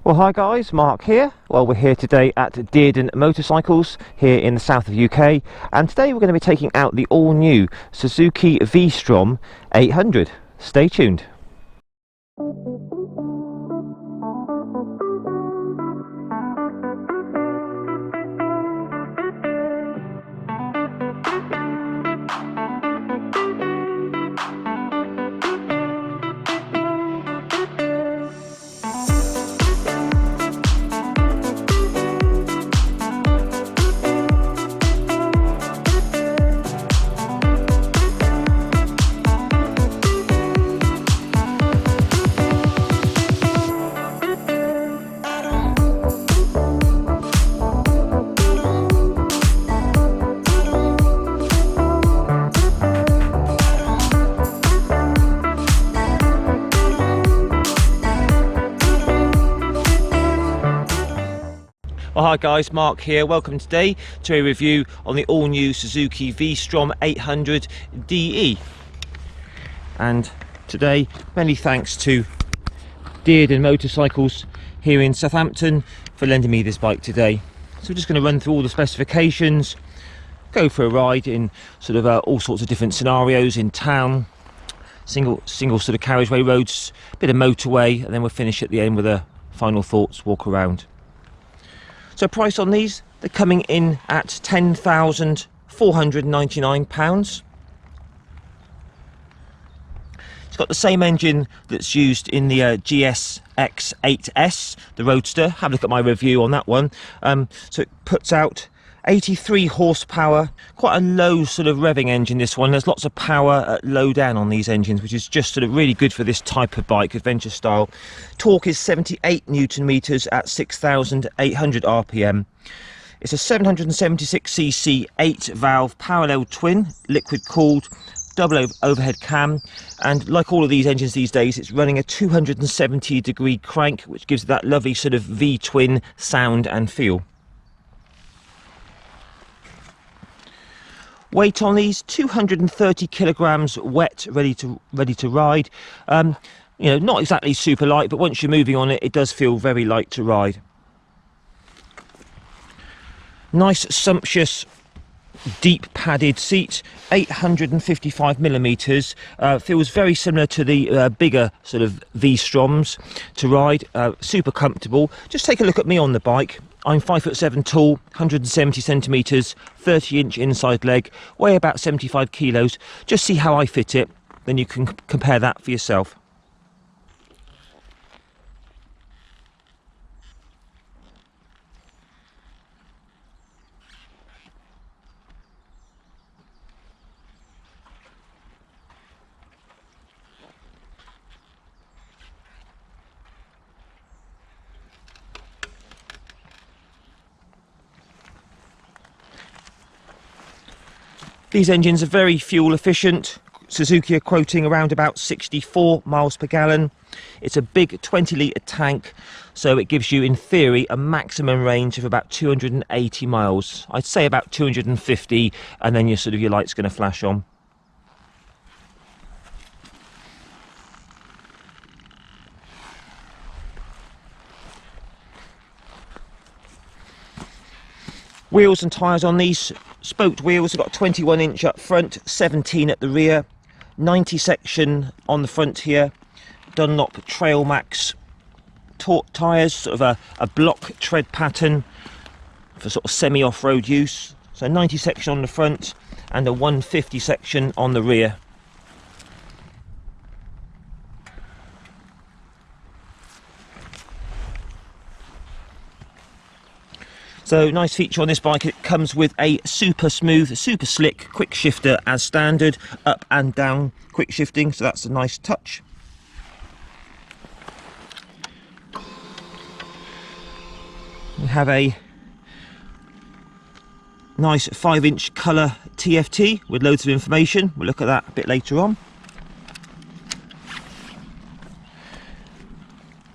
Well, hi guys, Mark here. Well, we're here today at Dearden Motorcycles here in the south of UK, and today we're going to be taking out the all-new Suzuki V-Strom 800. Stay tuned. Well, hi guys, Mark here. Welcome today to a review on the all-new Suzuki V-Strom 800 DE. And today, many thanks to Dearden Motorcycles here in Southampton for lending me this bike today. So we're just going to run through all the specifications, go for a ride in sort of all sorts of different scenarios in town, single sort of carriageway roads, a bit of motorway, and then we'll finish at the end with a final thoughts walk around. So price on these, they're coming in at £10,499. It's got the same engine that's used in the GSX-8S, the Roadster. Have a look at my review on that one. So it puts out 83 horsepower, quite a low sort of revving engine this one. There's lots of power at low down on these engines, which is just sort of really good for this type of bike, adventure style. Torque is 78 Newton meters at 6,800 RPM. It's a 776cc 8-valve parallel twin, liquid cooled, double overhead cam, and like all of these engines these days, it's running a 270-degree crank, which gives it that lovely sort of V-twin sound and feel. Weight on these 230 kilograms wet, ready to ride. You know, not exactly super light, but once you're moving on it, it does feel very light to ride. Nice sumptuous deep padded seat, 855 millimeters. Feels very similar to the bigger sort of V-Stroms to ride. Super comfortable. Just take a look at me on the bike. I'm 5'7" tall, 170 centimeters, 30-inch inside leg, weigh about 75 kilos. Just see how I fit it, then you can compare that for yourself. These engines are very fuel efficient. Suzuki are quoting around about 64 miles per gallon. It's a big 20-litre tank, so it gives you, in theory, a maximum range of about 280 miles. I'd say about 250, and then your light's going to flash on. Wheels and tyres on these, spoked wheels, have got 21-inch up front, 17 at the rear, 90 section on the front here, Dunlop Trail Max taut tyres, sort of a block tread pattern for sort of semi-off-road use. So 90 section on the front and a 150 section on the rear. So nice feature on this bike, it comes with a super smooth, super slick quick shifter as standard, up and down quick shifting, so that's a nice touch. We have a nice 5-inch colour TFT with loads of information. We'll look at that a bit later on.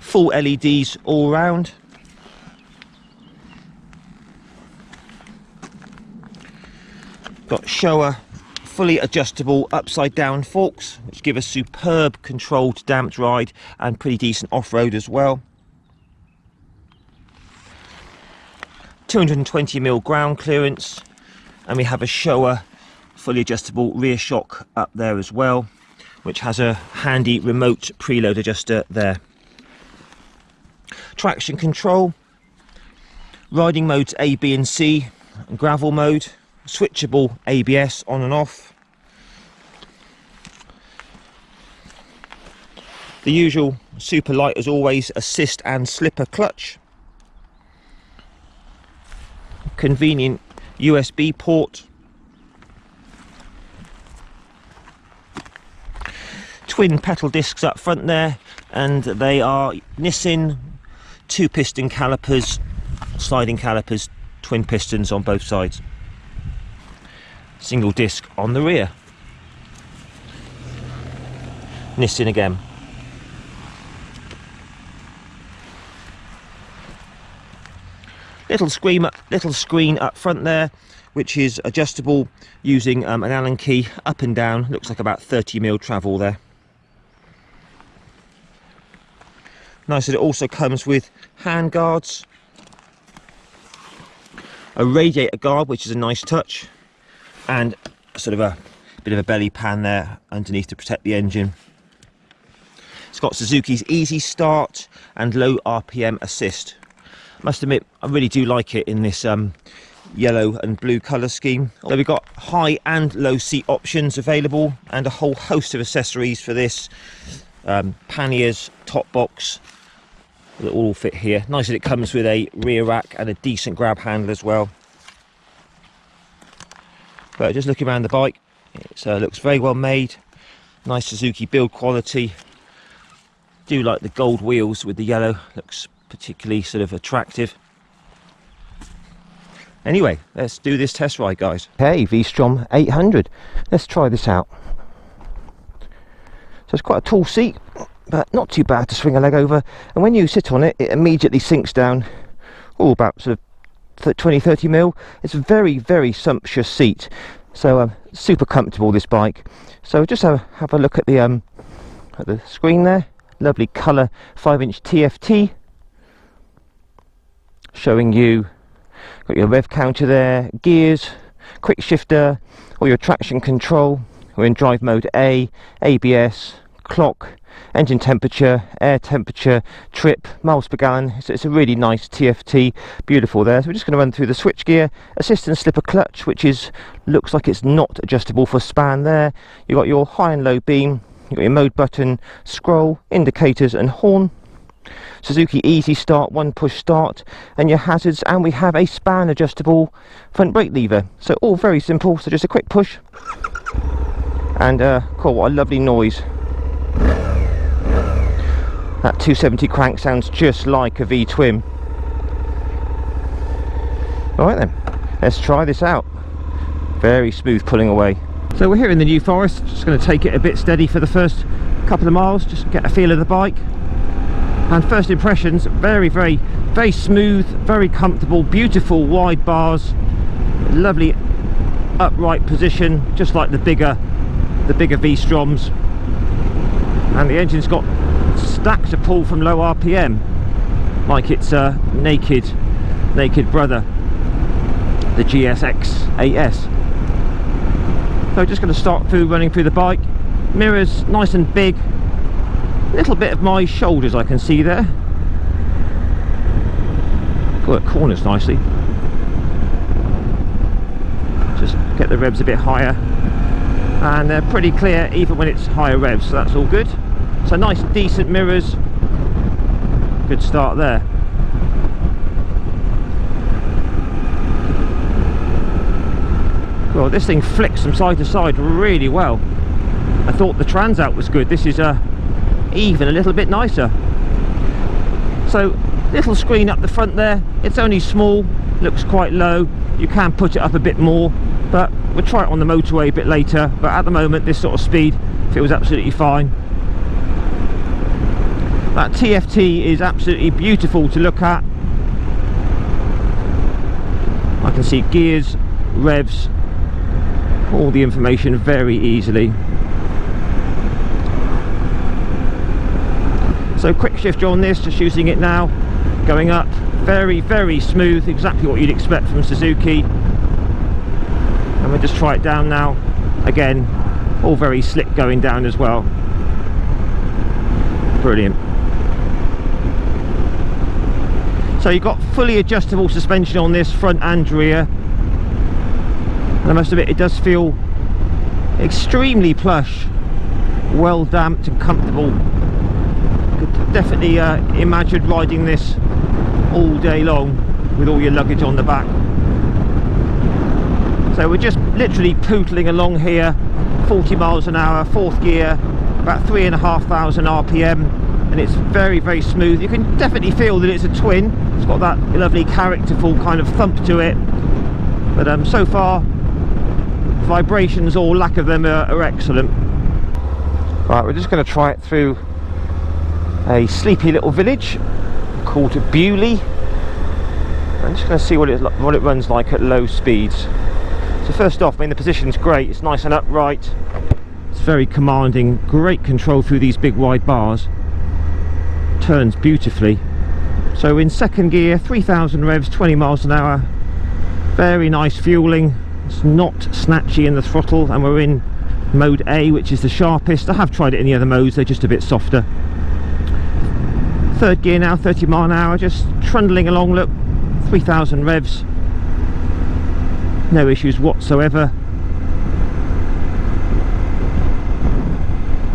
Full LEDs all round. Got Showa fully adjustable upside down forks, which give a superb controlled damped ride and pretty decent off-road as well. 220mm ground clearance, and we have a Showa fully adjustable rear shock up there as well, which has a handy remote preload adjuster there. Traction control, riding modes A, B and C, and gravel mode, switchable ABS on and off. The usual super light as always, assist and slipper clutch. Convenient USB port. Twin pedal discs up front there, and they are Nissin 2-piston calipers, sliding calipers, twin pistons on both sides. Single disc on the rear. Nissin again. Little screen up front there, which is adjustable using an Allen key up and down. Looks like about 30mm travel there. Nice that it also comes with hand guards, a radiator guard, which is a nice touch, and sort of a bit of a belly pan there underneath to protect the engine. It's got Suzuki's easy start and low RPM assist. Must admit, I really do like it in this yellow and blue colour scheme. So we've got high and low seat options available, and a whole host of accessories for this. Panniers, top box, that all fit here. Nice that it comes with a rear rack and a decent grab handle as well. But just looking around the bike, it looks very well made. Nice Suzuki build quality. Do like the gold wheels with the yellow, looks particularly sort of attractive. Anyway, let's do this test ride, guys. Hey, V-Strom 800. Let's try this out. So it's quite a tall seat, but not too bad to swing a leg over, and when you sit on it, it immediately sinks down about sort of 20-30mm. It's a very sumptuous seat, so super comfortable, this bike. So just have a look at the screen there. Lovely colour 5-inch TFT showing you, got your rev counter there, gears, quick shifter, all your traction control. We're in drive mode A, ABS, clock, engine temperature, air temperature, trip, miles per gallon. It's a really nice TFT, beautiful there. So we're just going to run through the switch gear, assist and slipper clutch, which looks like it's not adjustable for span there. You've got your high and low beam, you've got your mode button, scroll, indicators and horn. Suzuki easy start, one push start, and your hazards, and we have a span adjustable front brake lever. So all very simple. So just a quick push, and cool, what a lovely noise. That 270 crank sounds just like a V-twin. Alright then, let's try this out. Very smooth pulling away. So we're here in the New Forest, just going to take it a bit steady for the first couple of miles, just get a feel of the bike. And first impressions, very smooth, very comfortable, beautiful wide bars, lovely upright position, just like the bigger V-Stroms. And the engine's got stacks of pull from low RPM, like its naked brother, the GSX 8S. So just going to start running through the bike. Mirrors nice and big. Little bit of my shoulders I can see there. Got corners nicely. Just get the revs a bit higher, and they're pretty clear even when it's higher revs, so that's all good. So nice decent mirrors, good start there. Well, this thing flicks from side to side really well. I thought the trans out was good. This is even a little bit nicer. So little screen up the front there, it's only small, looks quite low. You can put it up a bit more, but we'll try it on the motorway a bit later. But at the moment, this sort of speed feels absolutely fine. That TFT is absolutely beautiful to look at. I can see gears, revs, all the information very easily. So quick shifter on this, just using it now. going up, very, very smooth, exactly what you'd expect from Suzuki. And we'll just try it down now. Again, all very slick going down as well. Brilliant. So you've got fully adjustable suspension on this, front and rear. And I must admit, it does feel extremely plush, well damped and comfortable. Could definitely imagine riding this all day long with all your luggage on the back. So we're just literally pootling along here, 40 miles an hour, fourth gear, about 3,500 RPM, and it's very, very smooth. You can definitely feel that it's a twin. It's got that lovely characterful kind of thump to it, but so far vibrations or lack of them are excellent. Right, we're just going to try it through a sleepy little village called Bewley. I'm just going to see what it runs like at low speeds. So first off, I mean, the position's great, it's nice and upright, it's very commanding, great control through these big wide bars, turns beautifully. So in second gear, 3,000 revs, 20 miles an hour, very nice fueling, it's not snatchy in the throttle, and we're in mode A, which is the sharpest. I have tried it in the other modes, they're just a bit softer. Third gear now, 30 mile an hour, just trundling along, look, 3,000 revs, no issues whatsoever,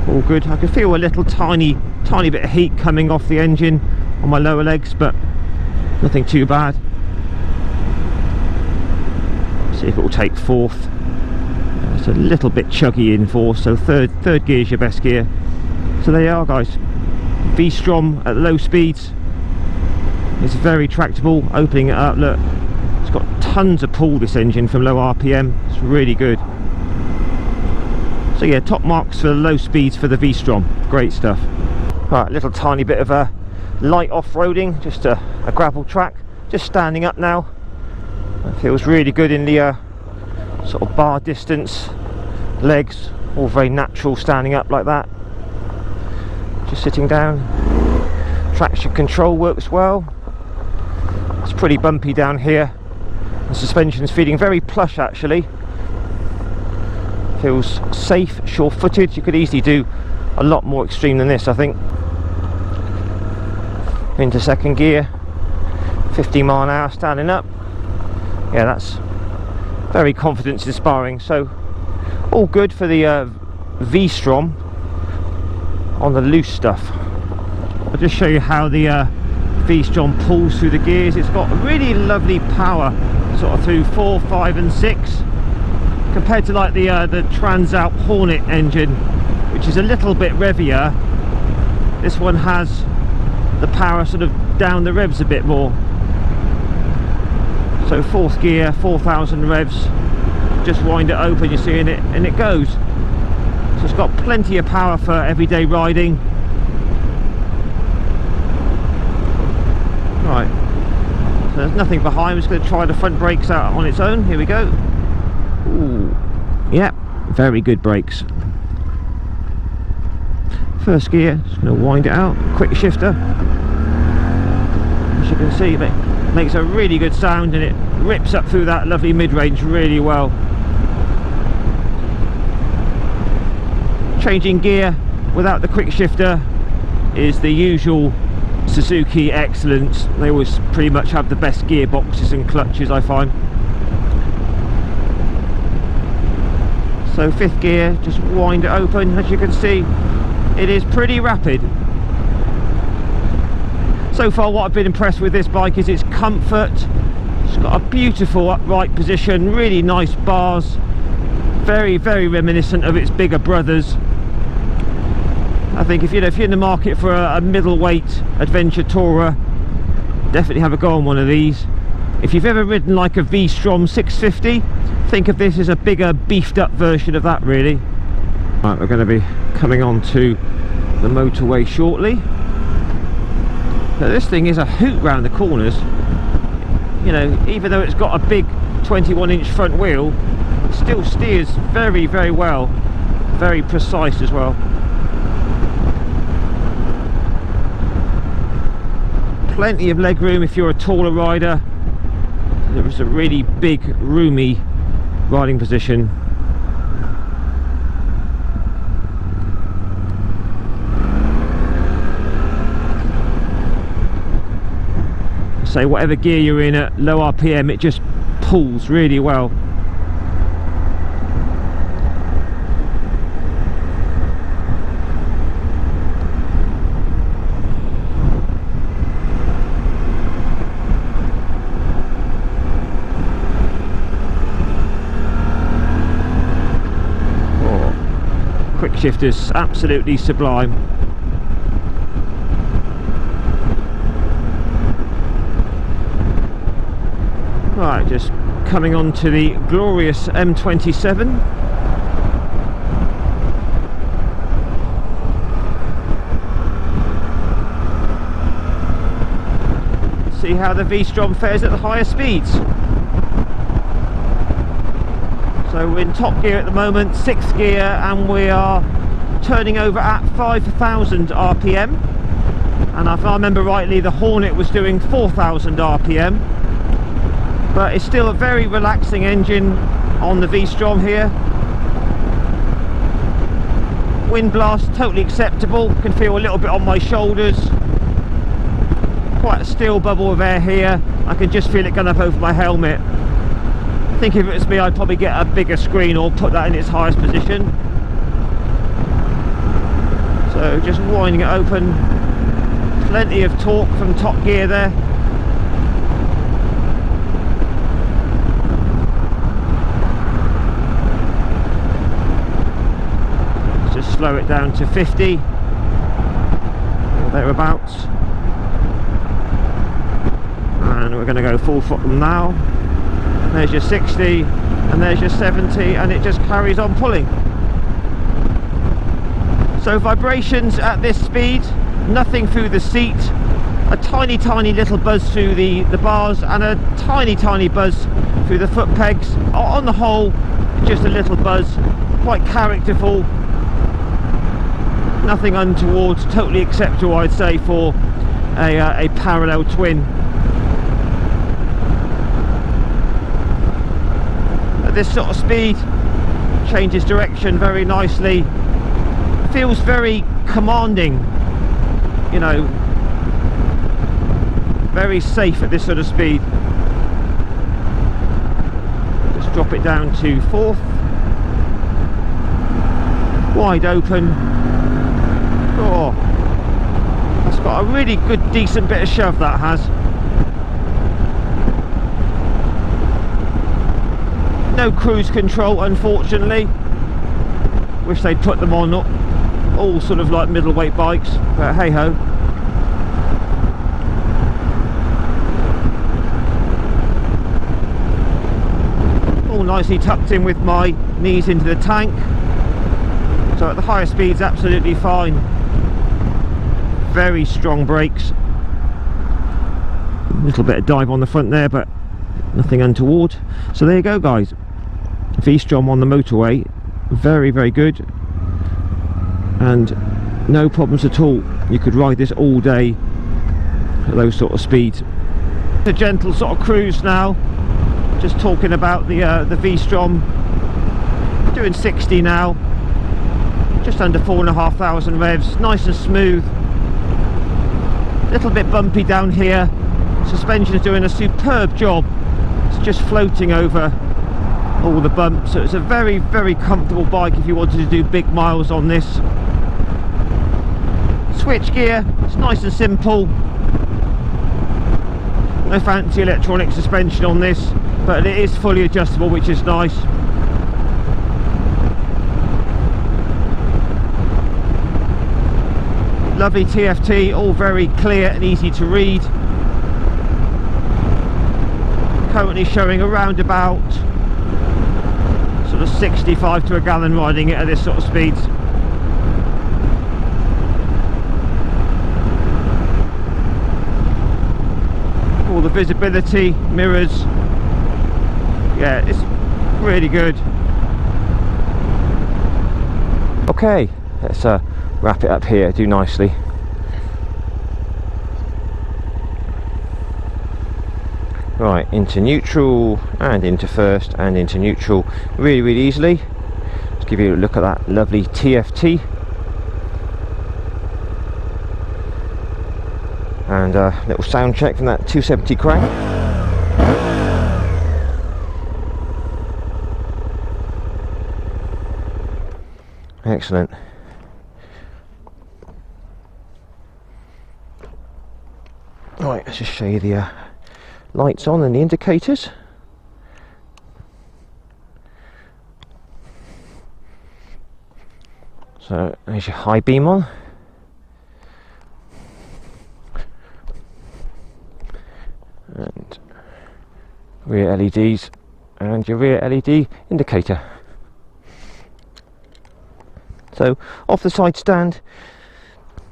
all good. I can feel a little tiny bit of heat coming off the engine on my lower legs, but nothing too bad. See if it will take fourth. It's a little bit chuggy in fourth, so third gear is your best gear. So there you are, guys. V-Strom at low speeds. It's very tractable. Opening it up, look, it's got tons of pull, this engine, from low RPM. It's really good. So yeah, top marks for low speeds for the V-Strom. Great stuff. Right, little tiny bit of a light off-roading, just a gravel track. Just standing up now. It feels really good in the sort of bar distance. Legs all very natural standing up like that. Just sitting down. Traction control works well. It's pretty bumpy down here. The suspension's feeling very plush actually. Feels safe, sure-footed. You could easily do a lot more extreme than this, I think. Into second gear, 50 mile an hour standing up. Yeah, that's very confidence inspiring. So all good for the V-Strom on the loose stuff. I'll just show you how the V-Strom pulls through the gears. It's got really lovely power sort of through 4, 5 and 6, compared to like the Transalp Hornet engine, which is a little bit revier. This one has the power sort of down the revs a bit more. So fourth gear, 4,000 revs, just wind it open, you're seeing it, and it goes. So it's got plenty of power for everyday riding. Right, so there's nothing behind. I'm just going to try the front brakes out on its own. Here we go. Ooh, yep, very good brakes. First gear, just going to wind it out, quick shifter. As you can see, it makes a really good sound, and it rips up through that lovely mid-range really well. Changing gear without the quick shifter is the usual Suzuki excellence. They always pretty much have the best gearboxes and clutches, I find. So fifth gear, just wind it open. As you can see, it is pretty rapid. So far what I've been impressed with this bike is its comfort. It's got a beautiful upright position, really nice bars, very, very reminiscent of its bigger brothers. I think if you're in the market for a middleweight adventure tourer, definitely have a go on one of these. If you've ever ridden like a V-Strom 650, think of this as a bigger, beefed up version of that, really. Right, we're going to be coming on to the motorway shortly. Now this thing is a hoot round the corners. You know, even though it's got a big 21-inch front wheel, it still steers very, very well. Very precise as well. plenty of leg room if you're a taller rider. There was a really big, roomy riding position. So whatever gear you're in at low RPM, it just pulls really well. Oh, quick shifters, absolutely sublime. Right, just coming on to the glorious M27. See how the V-Strom fares at the higher speeds. So we're in top gear at the moment, 6th gear, and we are turning over at 5,000 RPM. And if I remember rightly, the Hornet was doing 4,000 RPM. But it's still a very relaxing engine on the V-Strom here. Wind blast, totally acceptable. Can feel a little bit on my shoulders. Quite a still bubble of air here. I can just feel it going up over my helmet. I think if it was me, I'd probably get a bigger screen or put that in its highest position. So just winding it open. Plenty of torque from top gear there. Slow it down to 50 or thereabouts, and we're going to go full throttle now. There's your 60 and there's your 70, and it just carries on pulling. So vibrations at this speed, nothing through the seat, a tiny little buzz through the bars, and a tiny buzz through the foot pegs. On the whole, just a little buzz, quite characterful. Nothing untoward, totally acceptable, I'd say, for a parallel twin. At this sort of speed, changes direction very nicely. Feels very commanding, you know, very safe at this sort of speed. Just drop it down to 4th. Wide open. Oh, that's got a really good, decent bit of shove, that has. No cruise control, unfortunately. Wish they'd put them on all sort of like middleweight bikes, but hey ho. All nicely tucked in with my knees into the tank. So at the higher speeds, absolutely fine. Very strong brakes. A little bit of dive on the front there, but nothing untoward. So there you go, guys. V-Strom on the motorway, very good, and no problems at all. You could ride this all day at those sort of speeds. A gentle sort of cruise now. Just talking about the V-Strom. Doing 60 now. Just under 4,500 revs. Nice and smooth. Little bit bumpy down here. Suspension is doing a superb job. It's just floating over all the bumps, so it's a very comfortable bike if you wanted to do big miles on this. Switch gear, it's nice and simple. No fancy electronic suspension on this, but it is fully adjustable, which is nice. Lovely TFT, all very clear and easy to read. Currently showing around about sort of 65 to a gallon riding it at this sort of speeds. All the visibility, mirrors, yeah, it's really good. Okay, let's wrap it up here, do nicely. Right, into neutral and into first and into neutral really easily. Let's give you a look at that lovely TFT. And a little sound check from that 270 crank. Excellent. Right, let's just show you the lights on and the indicators. So there's your high beam on. And rear LEDs and your rear LED indicator. So off the side stand,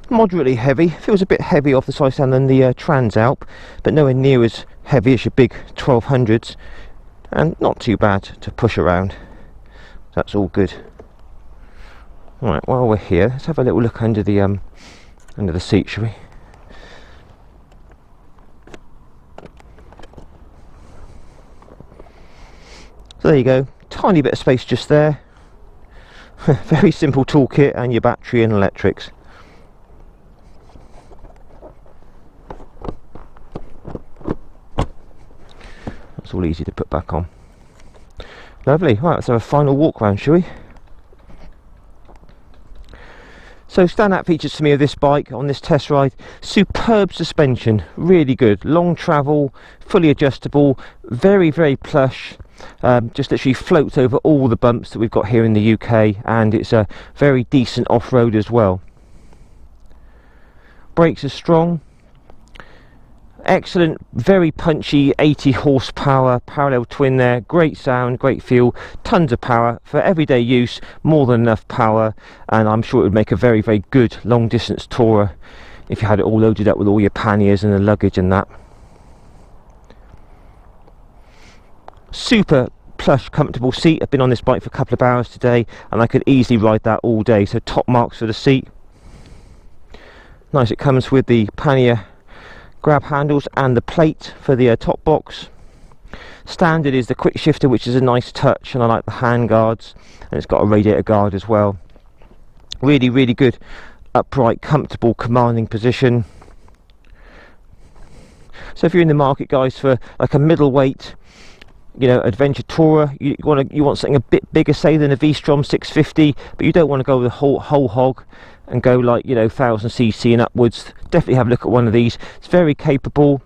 moderately heavy, feels a bit heavy off the side stand than the Trans Alp, but nowhere near as heavy as your big 1200s, and not too bad to push around. That's all good. Right, while we're here, let's have a little look under the seat, shall we? So there you go, tiny bit of space just there. Very simple toolkit, and your battery and electrics. That's all easy to put back on. Lovely. Right, let's have a final walk round, shall we? So standout features to me of this bike on this test ride: superb suspension, really good, long travel, fully adjustable, very plush. Just literally floats over all the bumps that we've got here in the UK, and it's a very decent off-road as well. Brakes are strong, excellent, very punchy 80 horsepower parallel twin there, great sound, great feel, tons of power for everyday use, more than enough power, and I'm sure it would make a very good long distance tourer if you had it all loaded up with all your panniers and the luggage and that. Super plush comfortable seat. I've been on this bike for a couple of hours today and I could easily ride that all day, so top marks for the seat. Nice, it comes with the pannier grab handles and the plate for the top box. Standard is the quick shifter, which is a nice touch, and I like the hand guards, and it's got a radiator guard as well. Really good upright, comfortable, commanding position. So if you're in the market, guys, for like a middleweight, you know, adventure tourer, you want something a bit bigger, say, than a V-Strom 650, but you don't want to go the whole hog and go like, you know, 1000cc and upwards, definitely have a look at one of these. It's very capable,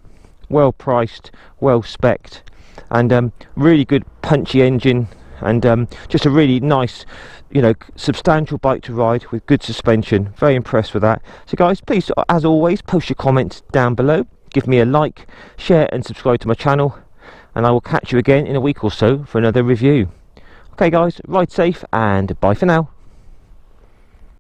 well priced, well spec'd, and really good punchy engine, and just a really nice, you know, substantial bike to ride with good suspension. Very impressed with that. So guys, please, as always, post your comments down below, give me a like, share and subscribe to my channel, and I will catch you again in a week or so for another review. Okay guys, ride safe and bye for now.